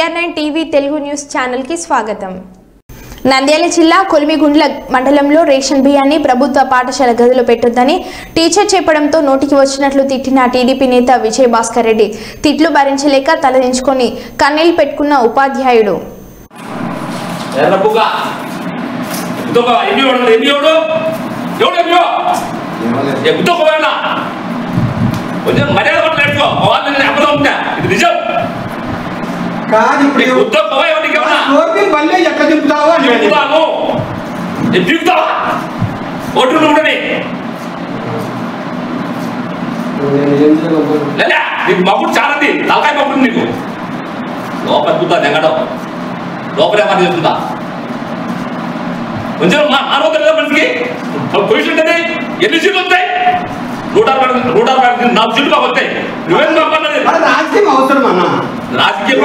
TR9 TV Telugu news channel కి స్వాగతం. నంద్యాల జిల్లా కొలిమిగుండ్ల మండలంలో రేషన్ బియ్యాన్ని ప్రభుత్వ పాఠశాల గదిలో పెట్టొద్దని టీచర్ చెప్పడంతో నోటికి వచ్చినట్లు తిట్టిన టీడీపీ నేత విజయ్ భాస్కర్ రెడ్డి తిట్లు భరించలేక తలదించుకొని కన్నీళ్లు పెట్టుకున్న ఉపాధ్యాయుడు. మగుడు చాలా తలకాయ మగుడు నీకు లోపల చూద్దా దిగడం లోపలేమని చేస్తుందా కొంచెం ఆరోగ్యం లేదా మనిషికి పొజిషన్ కదా ఎన్ని సీట్లు వస్తాయి 164 4 సీట్లు వస్తాయి నువ్వేం రాజకీయం అవసరం అన్న రాజకీయ